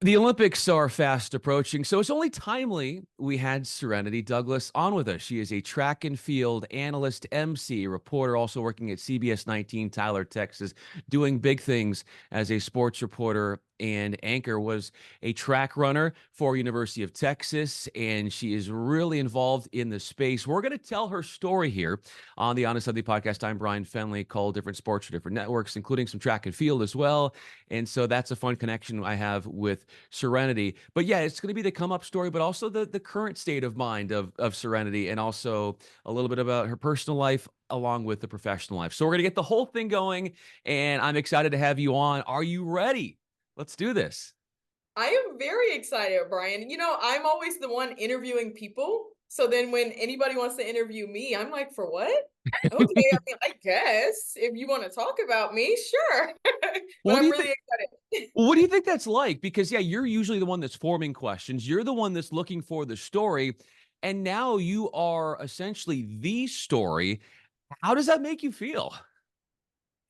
The Olympics are fast approaching, so it's only timely we had Serenity Douglas on with us. She is a track and field analyst, MC, reporter, also working at CBS 19, Tyler, Texas, doing big things as a sports reporter and anchor. Was a track runner for University of Texas, and she is really involved in the space. We're going to tell her story here on the Honest Sunday podcast. I'm Bryan Fenley, call different sports for different networks, including some track and field as well. And so that's a fun connection I have with Serenity. But yeah, it's going to be the come up story, but also the current state of mind of Serenity, and also a little bit about her personal life along with the professional life. So we're going to get the whole thing going, and I'm excited to have you on. Are you ready? Let's do this. I am very excited, Bryan. I'm always the one interviewing people. So then when anybody wants to interview me, I'm like, for what? Okay, I mean, I guess if you want to talk about me, sure. But What do I'm you really think? excited. What do you think that's like? Because yeah, you're usually the one that's forming questions. You're the one that's looking for the story, and now you are essentially the story. How does that make you feel?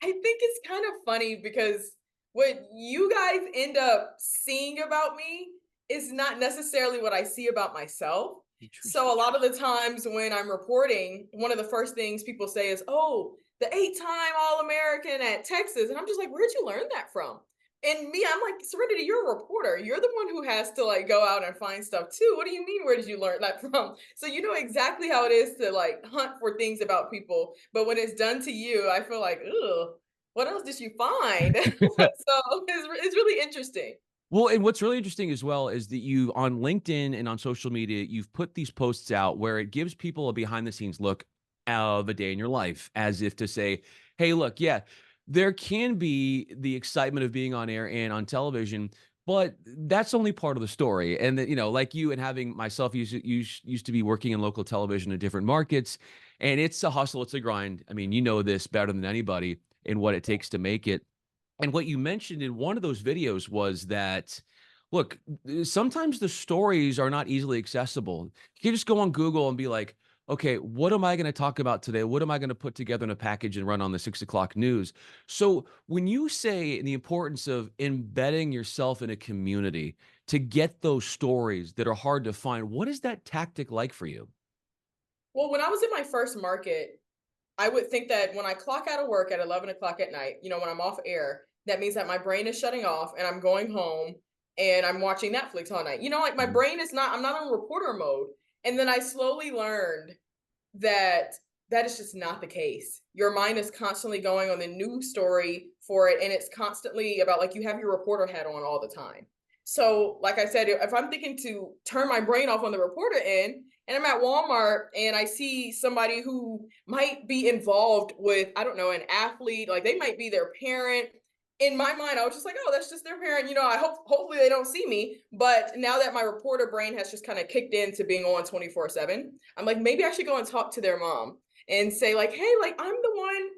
I think it's kind of funny because what you guys end up seeing about me is not necessarily what I see about myself. So Interesting. a lot of the times when I'm reporting, one of the first things people say is, "Oh, the 8-time All-American at Texas." And I'm just like, "Where'd you learn that from?" And me, I'm like, "Serenity, you're a reporter. You're the one who has to like go out and find stuff too. What do you mean, where did you learn that from?" So you know exactly how it is to like hunt for things about people. But when it's done to you, I feel like, "Ugh, what else did you find?" So it's really interesting. Well, and what's really interesting as well is that you on LinkedIn and on social media, you've put these posts out where it gives people a behind the scenes look of a day in your life, as if to say, hey, look, yeah, there can be the excitement of being on air and on television, but that's only part of the story. And that, like you and having myself used to be working in local television in different markets, and it's a hustle, it's a grind. I mean, you know this better than anybody in what it takes to make it. And what you mentioned in one of those videos was that, look, sometimes the stories are not easily accessible. You can just go on Google and be like, okay, what am I going to talk about today? What am I going to put together in a package and run on the 6 o'clock news? So when you say the importance of embedding yourself in a community to get those stories that are hard to find, what is that tactic like for you? Well, when I was in my first market, I would think that when I clock out of work at 11 o'clock at night, when I'm off air, that means that my brain is shutting off and I'm going home and I'm watching Netflix all night. Like my Mhm. brain is not, I'm not on reporter mode. And then I slowly learned that that is just not the case. Your mind is constantly going on the news story for it, and it's constantly about like you have your reporter hat on all the time. So, like I said, if I'm thinking to turn my brain off on the reporter end, and I'm at Walmart and I see somebody who might be involved with, I don't know, an athlete, like they might be their parent. In my mind, I was just like, oh, that's just their parent. I hopefully they don't see me. But now that my reporter brain has just kind of kicked into being on 24/7, I'm like, maybe I should go and talk to their mom and say, like, hey, like I'm the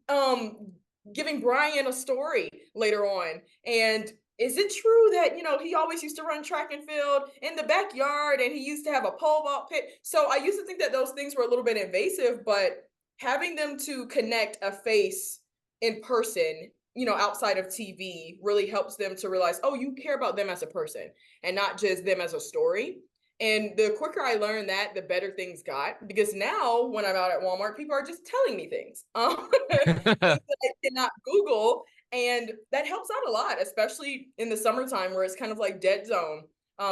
one giving Bryan a story later on. And is it true that he always used to run track and field in the backyard and he used to have a pole vault pit? So I used to think that those things were a little bit invasive, but having them to connect a face in person, outside of TV really helps them to realize, oh, you care about them as a person and not just them as a story. And the quicker I learned that, the better things got. Because now, when I'm out at Walmart, people are just telling me things, things that I cannot Google, and that helps out a lot, especially in the summertime where it's kind of like dead zone.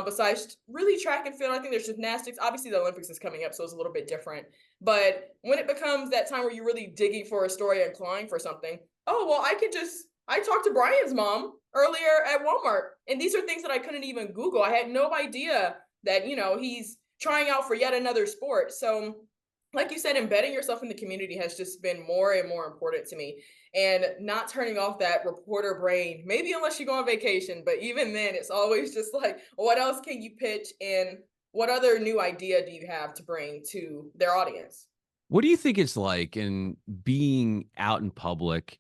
Besides really track and field, I think there's gymnastics. Obviously, the Olympics is coming up, so it's a little bit different. But when it becomes that time where you're really digging for a story and clawing for something, oh well, I talked to Bryan's mom earlier at Walmart, and these are things that I couldn't even Google. I had no idea that he's trying out for yet another sport. So like you said, embedding yourself in the community has just been more and more important to me, and not turning off that reporter brain, maybe unless you go on vacation, but even then it's always just like, what else can you pitch, and what other new idea do you have to bring to their audience? What do you think it's like in being out in public?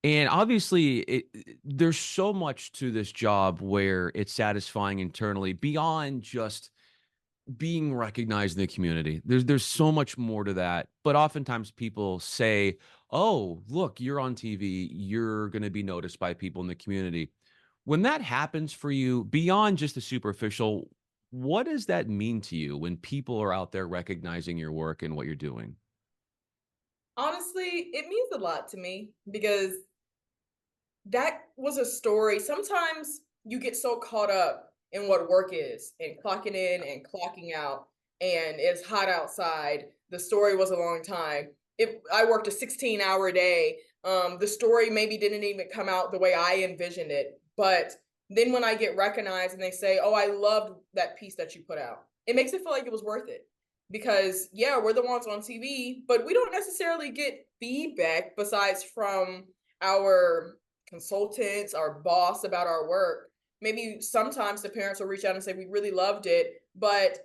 And obviously, there's so much to this job where it's satisfying internally beyond just being recognized in the community. There's so much more to that. But oftentimes people say, "Oh, look, you're on TV. You're going to be noticed by people in the community." When that happens for you, beyond just the superficial, what does that mean to you when people are out there recognizing your work and what you're doing? Honestly, it means a lot to me because that was a story. Sometimes you get so caught up in what work is and clocking in and clocking out, and it's hot outside. The story was a long time. If I worked a 16-hour day, the story maybe didn't even come out the way I envisioned it. But then when I get recognized and they say, "Oh, I loved that piece that you put out," it makes it feel like it was worth it. Because yeah, we're the ones on TV, but we don't necessarily get feedback besides from our consultants, our boss about our work. Maybe sometimes the parents will reach out and say, "We really loved it," but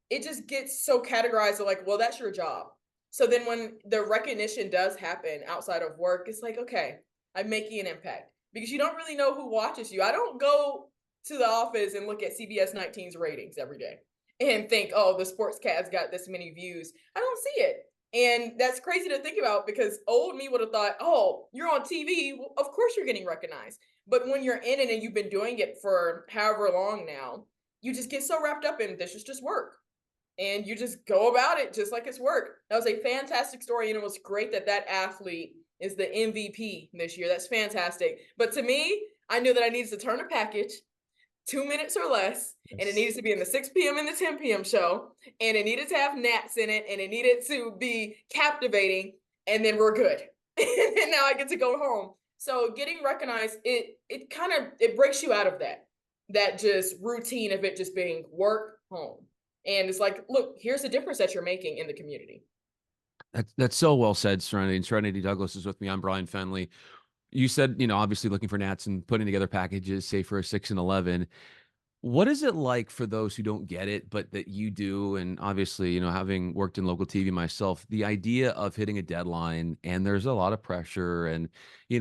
it just gets so categorized of like, well, that's your job. So then when the recognition does happen outside of work, it's like, okay, I'm making an impact because you don't really know who watches you. I don't go to the office and look at CBS 19's ratings every day and think, oh, the sportscast got this many views. I don't see it. And that's crazy to think about because old me would have thought, oh, you're on TV. Well, of course you're getting recognized. But when you're in it and you've been doing it for however long now, you just get so wrapped up in this is just work. And you just go about it just like it's work. That was a fantastic story. And it was great that that athlete is the MVP this year. That's fantastic. But to me, I knew that I needed to turn a package 2 minutes or less, and it needed Yes. to be in the 6 p.m. and the 10 p.m. show, and it needed to have naps in it, and it needed to be captivating, and then we're good. And now I get to go home. So getting recognized, it kind of it breaks you out of that just routine of it just being work home. And it's like, look, here's the difference that you're making in the community. That's so well said, Serenity. And Serenity Douglas is with me. I'm Bryan Fenley. You said, obviously looking for Nats and putting together packages, say for a 6 and 11. What is it like for those who don't get it, but that you do? And obviously, having worked in local TV myself, the idea of hitting a deadline and there's a lot of pressure. And,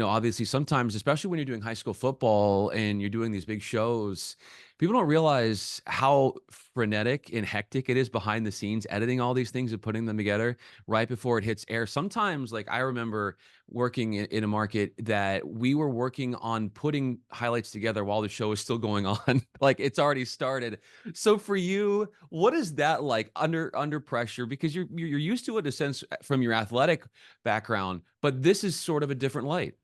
obviously, sometimes, especially when you're doing high school football and you're doing these big shows, people don't realize how frenetic and hectic it is behind the scenes, editing all these things and putting them together right before it hits air. Sometimes, like I remember working in a market that we were working on putting highlights together while the show is still going on. Like it's already started. So for you, what is that like under pressure? Because you're used to it in a sense from your athletic background, but this is sort of a different light.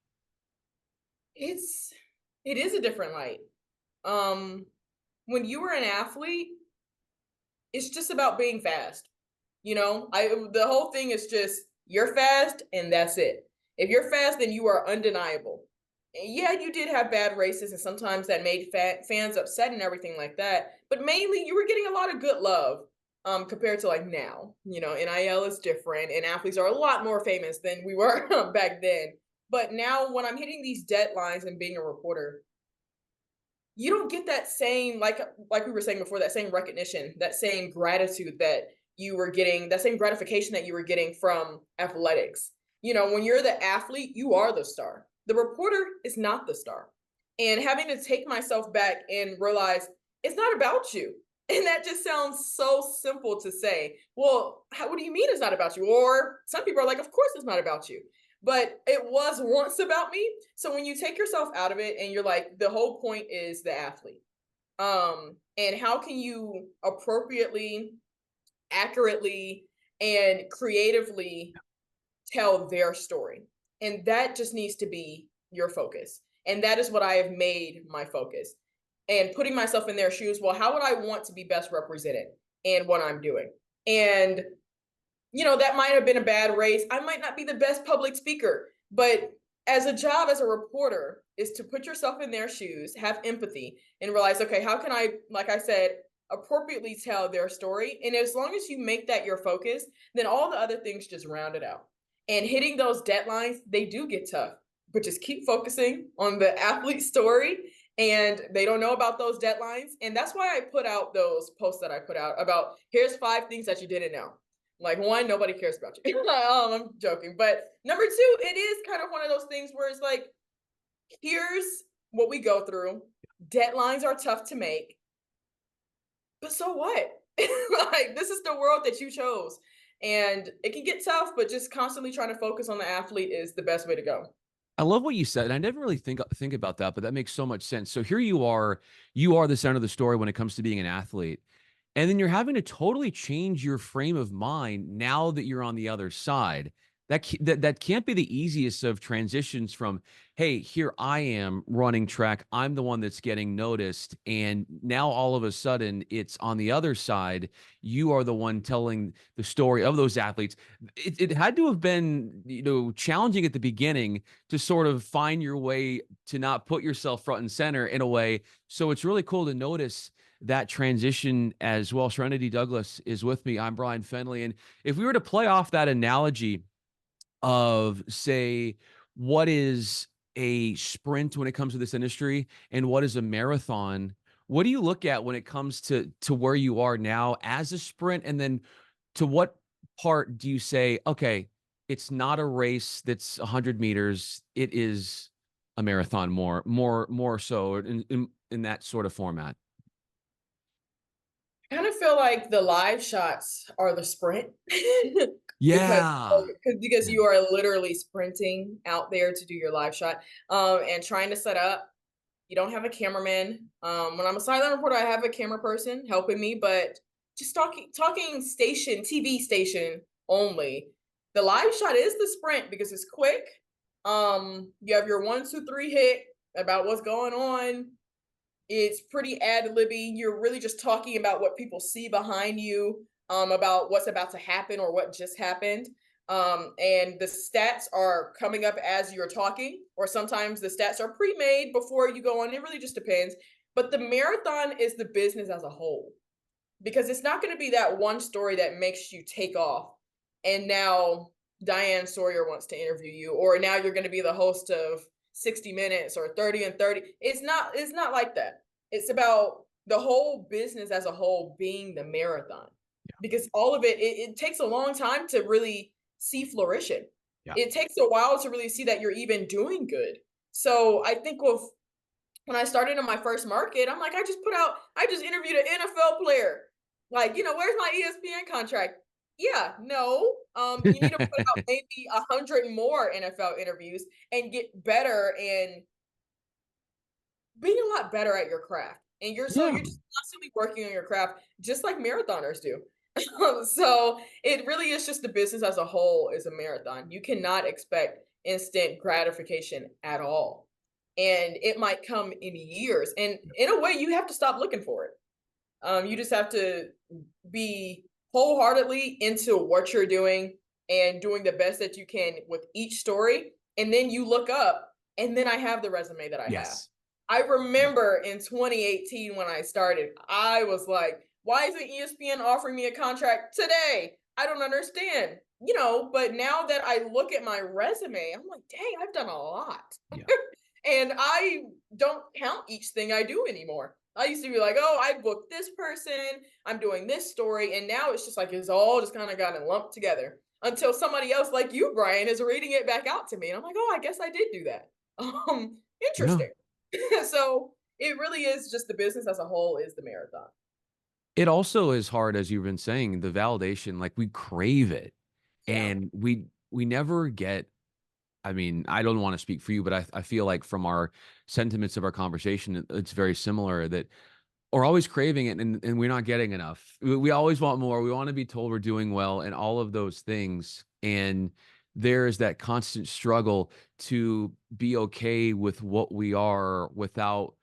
It's it is a different light. Um, when you were an athlete, it's just about being fast. I the whole thing is just you're fast and that's it. If you're fast, then you are undeniable. And yeah, you did have bad races, and sometimes that made fans upset and everything like that. But mainly, you were getting a lot of good love compared to like now. NIL is different, and athletes are a lot more famous than we were back then. But now, when I'm hitting these deadlines and being a reporter, you don't get that same like we were saying before, that same recognition, that same gratitude that you were getting, that same gratification that you were getting from athletics. When you're the athlete, you are the star. The reporter is not the star. And having to take myself back and realize it's not about you. And that just sounds so simple to say. Well, what do you mean it's not about you? Or some people are like, of course it's not about you. But it was once about me. So when you take yourself out of it and you're like, the whole point is the athlete. And how can you appropriately, accurately, and creatively tell their story? And that just needs to be your focus. And that is what I have made my focus. And putting myself in their shoes, well, how would I want to be best represented in what I'm doing? And that might have been a bad race. I might not be the best public speaker, but as a job as a reporter is to put yourself in their shoes, have empathy, and realize, okay, how can I, like I said, appropriately tell their story? And as long as you make that your focus, then all the other things just round it out. And hitting those deadlines, they do get tough, but just keep focusing on the athlete story. And they don't know about those deadlines. And that's why I put out those posts that I put out about here's 5 things that you didn't know. Like, one, nobody cares about you. I'm joking. But number two, it is kind of one of those things where it's like, here's what we go through. Deadlines are tough to make, but so what? Like, this is the world that you chose. And it can get tough, but just constantly trying to focus on the athlete is the best way to go. I love what you said, and I never really think about that, but that makes so much sense. So here you are the center of the story when it comes to being an athlete. And then you're having to totally change your frame of mind now that you're on the other side. That can't be the easiest of transitions from, hey, here I am running track. I'm the one that's getting noticed. And now all of a sudden it's on the other side. You are the one telling the story of those athletes. It had to have been, challenging at the beginning to sort of find your way to not put yourself front and center in a way. So it's really cool to notice that transition as well. Serenity Douglas is with me. I'm Bryan Fenley. And if we were to play off that analogy of, say, what is a sprint when it comes to this industry and what is a marathon, what do you look at when it comes to where you are now as a sprint? And then to what part do you say, okay, it's not a race that's 100 meters, it is a marathon more so in that sort of format? I kind of feel like the live shots are the sprint because Yeah. because Yeah. you are literally sprinting out there to do your live shot, and trying to set up. You don't have a cameraman. When I'm a silent reporter, I have a camera person helping me, but just talking station, TV station only. The live shot is the sprint because it's quick. You have your 1, 2, 3 hit about what's going on. It's pretty ad libby. You're really just talking about what people see behind you, about what's about to happen or what just happened. And the stats are coming up as you're talking, or sometimes the stats are pre-made before you go on. It really just depends. But the marathon is the business as a whole, because it's not going to be that one story that makes you take off. And now Diane Sawyer wants to interview you, or now you're going to be the host of 60 Minutes or 30 and 30. It's not like that. It's about the whole business as a whole being the marathon, because all of it takes a long time to really see flourishing. Yeah. It takes a while to really see that you're even doing good. So I think with when I started in my first market, I'm like, I just interviewed an NFL player. Like, where's my ESPN contract? Yeah, no. You need to put out maybe 100 more NFL interviews and get better and being a lot better at your craft. And Yeah. you're just constantly working on your craft, just like marathoners do. So it really is just the business as a whole is a marathon. You cannot expect instant gratification at all. And it might come in years. And in a way, you have to stop looking for it. You just have to be wholeheartedly into what you're doing and doing the best that you can with each story. And then you look up, and then I have the resume that I have. Yes. I remember in 2018 when I started, I was like, why isn't ESPN offering me a contract today? I don't understand. But now that I look at my resume, I'm like, dang, I've done a lot. Yeah. And I don't count each thing I do anymore. I used to be like, oh, I booked this person, I'm doing this story. And now it's just like it's all just kind of gotten lumped together until somebody else like you, Bryan, is reading it back out to me. And I'm like, oh, I guess I did do that. Yeah. Interesting. So it really is just the business as a whole is the marathon. It also is hard, as you've been saying, the validation, like we crave it Yeah. and we never get, I mean, I don't want to speak for you, but I feel like from our sentiments of our conversation, it's very similar that we're always craving it and we're not getting enough. We always want more. We want to be told we're doing well and all of those things. And there is that constant struggle to be okay with what we are without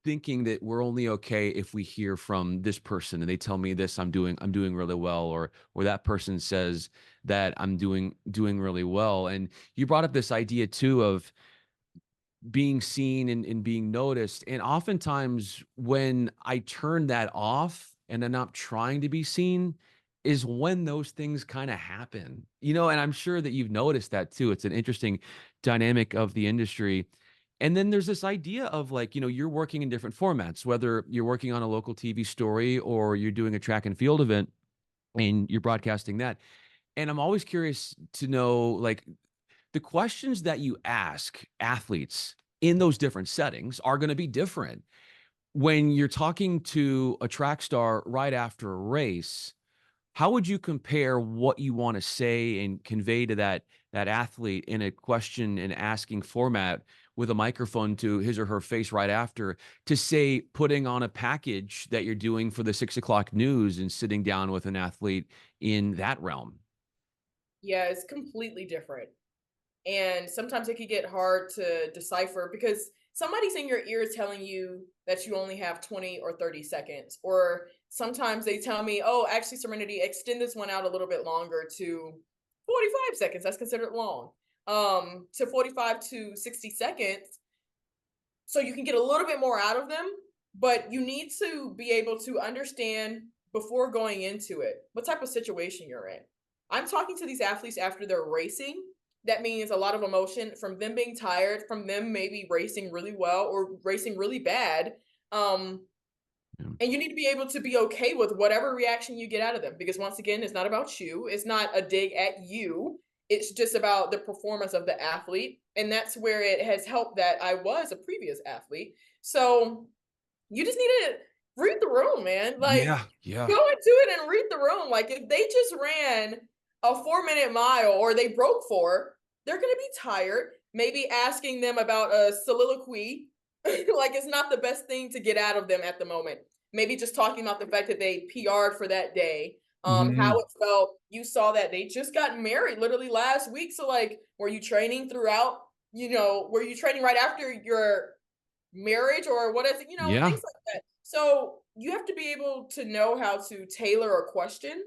thinking that we're only okay if we hear from this person and they tell me this, I'm doing really well, or that person says that I'm doing really well. And you brought up this idea too of being seen and being noticed. And oftentimes when I turn that off and I'm not trying to be seen is when those things kind of happen, and I'm sure that you've noticed that too. It's an interesting dynamic of the industry. And then there's this idea of like, you're working in different formats, whether you're working on a local TV story or you're doing a track and field event and you're broadcasting that. And I'm always curious to know, like, the questions that you ask athletes in those different settings are going to be different. When you're talking to a track star right after a race, how would you compare what you want to say and convey to that that athlete in a question and asking format with a microphone to his or her face right after, to say putting on a package that you're doing for the 6 o'clock news and sitting down with an athlete in that realm. Yeah, it's completely different. And sometimes it can get hard to decipher because somebody's in your ear telling you that you only have 20 or 30 seconds. Or sometimes they tell me, oh, actually, Serenity, extend this one out a little bit longer to 45 seconds. That's considered long. To 45 to 60 seconds. So you can get a little bit more out of them, but you need to be able to understand before going into it what type of situation you're in. I'm talking to these athletes after they're racing. That means a lot of emotion from them being tired, from them maybe racing really well or racing really bad. Um, Yeah. and you need to be able to be okay with whatever reaction you get out of them because once again, it's not about you. It's not a dig at you. It's just about the performance of the athlete. And that's where it has helped that I was a previous athlete. So you just need to read the room, man. Like Yeah, yeah. go into it and read the room. Like if they just ran a 4 minute mile or they broke four, they're gonna be tired. Maybe asking them about a soliloquy, like it's not the best thing to get out of them at the moment. Maybe just talking about the fact that they PR'd for that day, how Mhm. it felt. You saw that they just got married literally last week. So like, were you training throughout? Were you training right after your marriage or what is it, Yeah. things like that. So you have to be able to know how to tailor a question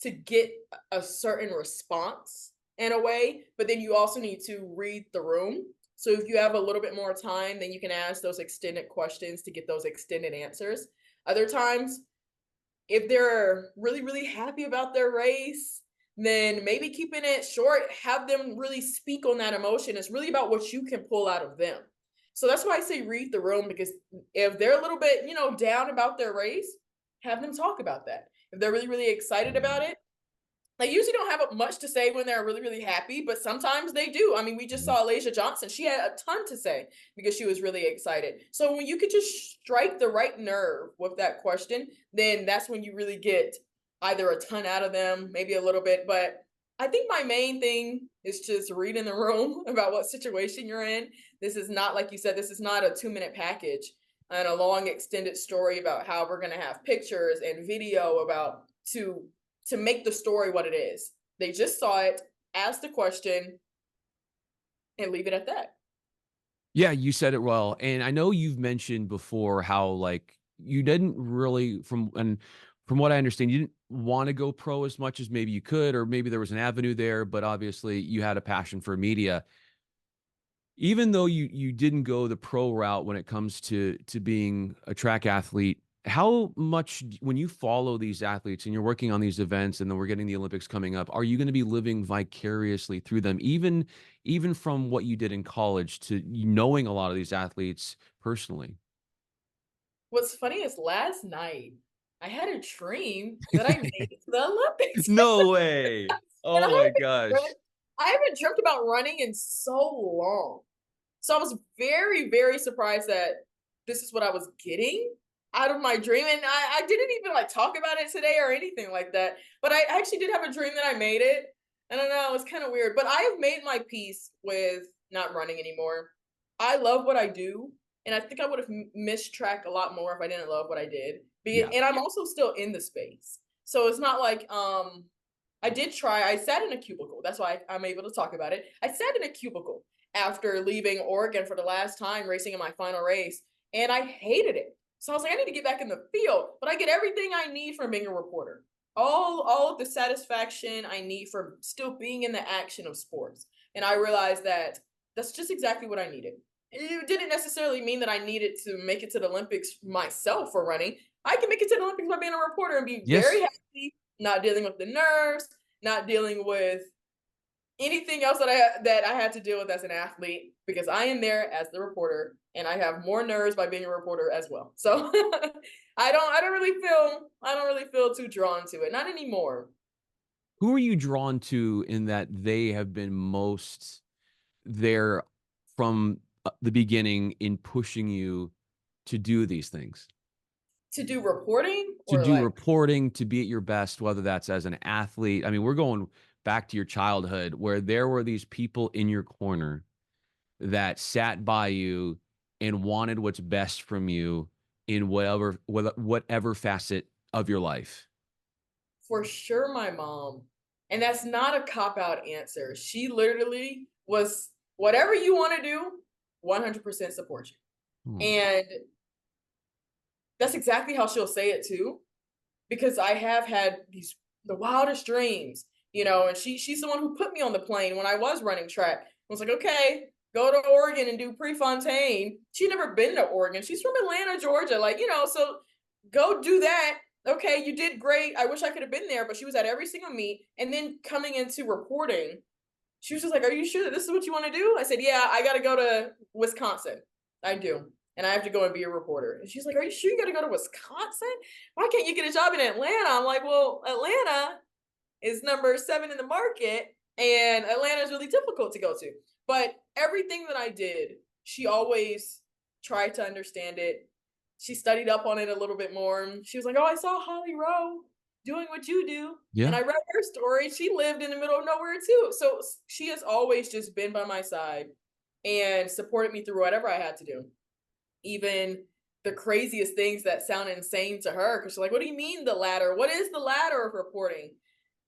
to get a certain response in a way, but then you also need to read the room. So if you have a little bit more time, then you can ask those extended questions to get those extended answers. Other times, if they're really, really happy about their race, then maybe keeping it short, have them really speak on that emotion. It's really about what you can pull out of them. So that's why I say read the room because if they're a little bit, down about their race, have them talk about that. If they're really, really excited about it, they usually don't have much to say when they're really, really happy, but sometimes they do. I mean, we just Mhm. saw Alasia Johnson. She had a ton to say because she was really excited. So when you could just strike the right nerve with that question, then that's when you really get either a ton out of them, maybe a little bit. But I think my main thing is just reading the room about what situation you're in. This is not, like you said, this is not a 2 minute package and a long extended story about how we're going to have pictures and video about to make the story what it is. They just saw it, asked the question, and leave it at that. Yeah, you said it well, and I know you've mentioned before how, like, you didn't really from what I understand, you didn't wanna go pro as much as maybe you could, or maybe there was an avenue there, but obviously you had a passion for media. Even though you didn't go the pro route when it comes to being a track athlete, how much when you follow these athletes and you're working on these events and then we're getting the Olympics coming up, are you gonna be living vicariously through them, even from what you did in college to knowing a lot of these athletes personally? What's funny is last night I had a dream that I made it to the Olympics. No way. And Oh my gosh. I haven't dreamt about running in so long. So I was very, very surprised that this is what I was getting out of my dream. And I didn't even like talk about it today or anything like that. But I actually did have a dream that I made it. I don't know, it was kind of weird. But I have made my peace with not running anymore. I love what I do. And I think I would have missed track a lot more if I didn't love what I did. Yeah. And I'm also still in the space. So it's not like I did try. I sat in a cubicle. That's why I'm able to talk about it. I sat in a cubicle after leaving Oregon for the last time racing in my final race, and I hated it. So I was like, I need to get back in the field, but I get everything I need from being a reporter. All of the satisfaction I need from still being in the action of sports. And I realized that that's just exactly what I needed. It didn't necessarily mean that I needed to make it to the Olympics myself for running. I can make it to the Olympics by being a reporter and be very Yes. happy, not dealing with the nerves, not dealing with anything else that I had to deal with as an athlete because I am there as the reporter and I have more nerves by being a reporter as well. So I don't really feel too drawn to it. Not anymore. Who are you drawn to in that they have been most there from, the beginning in pushing you to do these things? To do reporting To or do like reporting, to be at your best, whether that's as an athlete. I mean, we're going back to your childhood where there were these people in your corner that sat by you and wanted what's best from you in whatever facet of your life? For sure, my mom. And that's not a cop out answer. She literally was whatever you want to do, 100% support you. Hmm. And that's exactly how she'll say it too, because I have had these the wildest dreams, and she's the one who put me on the plane when I was running track. I was like, okay, go to Oregon and do Prefontaine. She'd never been to Oregon. She's from Atlanta, Georgia. Like, so go do that. Okay, you did great. I wish I could have been there, but she was at every single meet. And then coming into reporting, she was just like, are you sure that this is what you want to do? I said, yeah, I got to go to Wisconsin. I do. And I have to go and be a reporter. And she's like, are you sure you got to go to Wisconsin? Why can't you get a job in Atlanta? I'm like, well, Atlanta is number 7 in the market, and Atlanta is really difficult to go to. But everything that I did, she always tried to understand it. She studied up on it a little bit more. She was like, oh, I saw Holly Rowe doing what you do. And Yeah. I read her story. She lived in the middle of nowhere too. So she has always just been by my side and supported me through whatever I had to do. Even the craziest things that sound insane to her, because she's like, what do you mean the ladder? What is the ladder of reporting?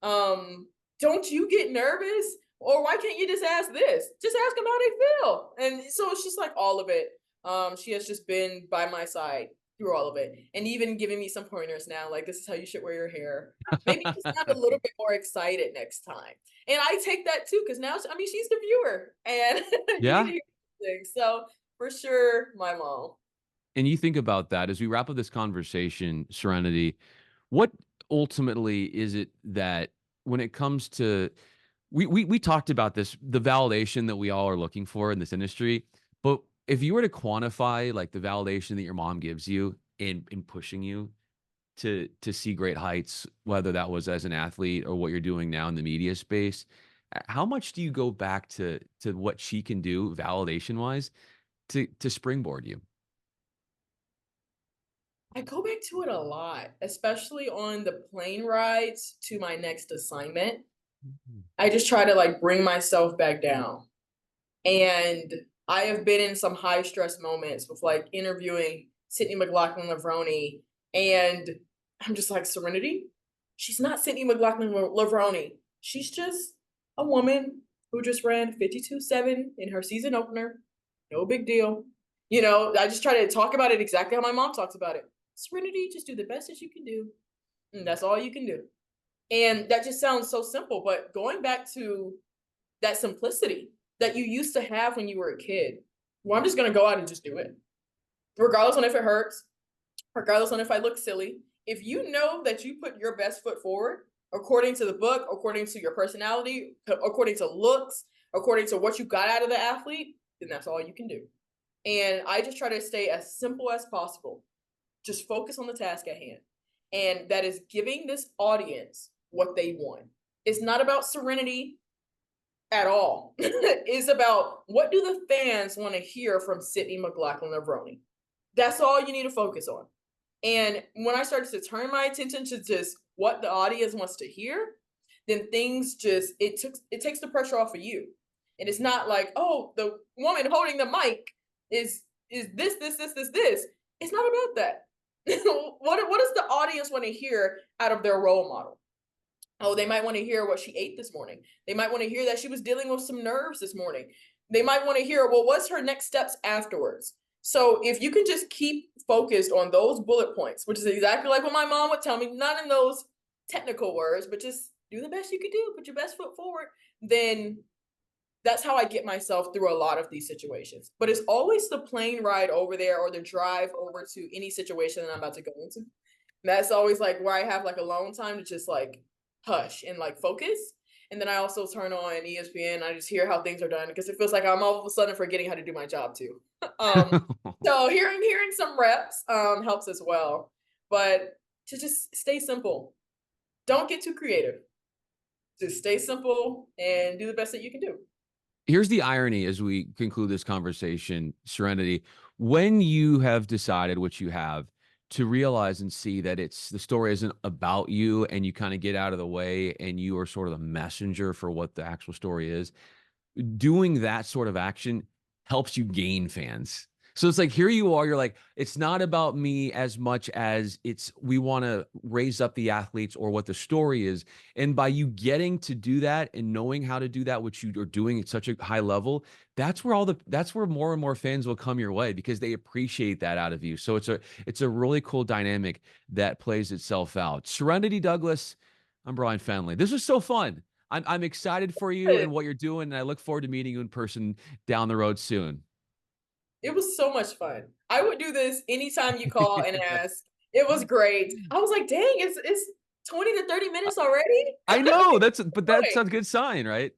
Don't you get nervous? Or why can't you just ask this? Just ask them how they feel. And so it's just like all of it. She has just been by my side through all of it, and even giving me some pointers now, like this is how you should wear your hair. Maybe just sound a little bit more excited next time. And I take that too, because now, I mean, she's the viewer, and you get to Yeah. hear things. So for sure, my mom. And you think about that as we wrap up this conversation, Serenity, what ultimately is it that when it comes to we talked about this, the validation that we all are looking for in this industry, but if you were to quantify like the validation that your mom gives you in pushing you to see great heights, whether that was as an athlete or what you're doing now in the media space, how much do you go back to what she can do validation wise to springboard you? I go back to it a lot, especially on the plane rides to my next assignment. Mhm. I just try to like bring myself back down. And I have been in some high stress moments with like interviewing Sydney McLaughlin Lavroni. And I'm just like, Serenity, she's not Sydney McLaughlin Lavroni. She's just a woman who just ran 52.7 in her season opener. No big deal. I just try to talk about it exactly how my mom talks about it. Serenity, just do the best that you can do. And that's all you can do. And that just sounds so simple, but going back to that simplicity that you used to have when you were a kid. Well, I'm just gonna go out and just do it, regardless on if it hurts, regardless on if I look silly. If you know that you put your best foot forward, according to the book, according to your personality, according to looks, according to what you got out of the athlete, then that's all you can do. And I just try to stay as simple as possible. Just focus on the task at hand. And that is giving this audience what they want. It's not about serenity at all. It's about what do the fans want to hear from Sydney McLaughlin Lavroni. That's all you need to focus on. And when I started to turn my attention to just what the audience wants to hear, then things just it takes the pressure off of you. And it's not like, oh, the woman holding the mic is this. It's not about that. What does the audience want to hear out of their role model? Oh, they might want to hear what she ate this morning. They might want to hear that she was dealing with some nerves this morning. They might want to hear, well, what's her next steps afterwards? So if you can just keep focused on those bullet points, which is exactly like what my mom would tell me, not in those technical words, but just do the best you could do, put your best foot forward, then that's how I get myself through a lot of these situations. But it's always the plane ride over there or the drive over to any situation that I'm about to go into. That's always like where I have like alone time to just like hush and like focus. And then I also turn on ESPN. I just hear how things are done because it feels like I'm all of a sudden forgetting how to do my job too. um, so hearing some reps helps as well. But to just stay simple. Don't get too creative. Just stay simple and do the best that you can do. Here's the irony as we conclude this conversation, Serenity. When you have decided what you have, to realize and see that the story isn't about you, and you kind of get out of the way and you are sort of the messenger for what the actual story is. Doing that sort of action helps you gain fans. So it's like, here you are, you're like, it's not about me as much as we want to raise up the athletes or what the story is. And by you getting to do that and knowing how to do that, which you are doing at such a high level, that's where more and more fans will come your way because they appreciate that out of you. So it's a really cool dynamic that plays itself out. Serenity Douglas, I'm Bryan Fenley. This was so fun. I'm excited for you and what you're doing, and I look forward to meeting you in person down the road soon. It was so much fun. I would do this anytime you call and ask. It was great. I was like, dang, it's 20 to 30 minutes already. I know, but that's Right. a good sign, right?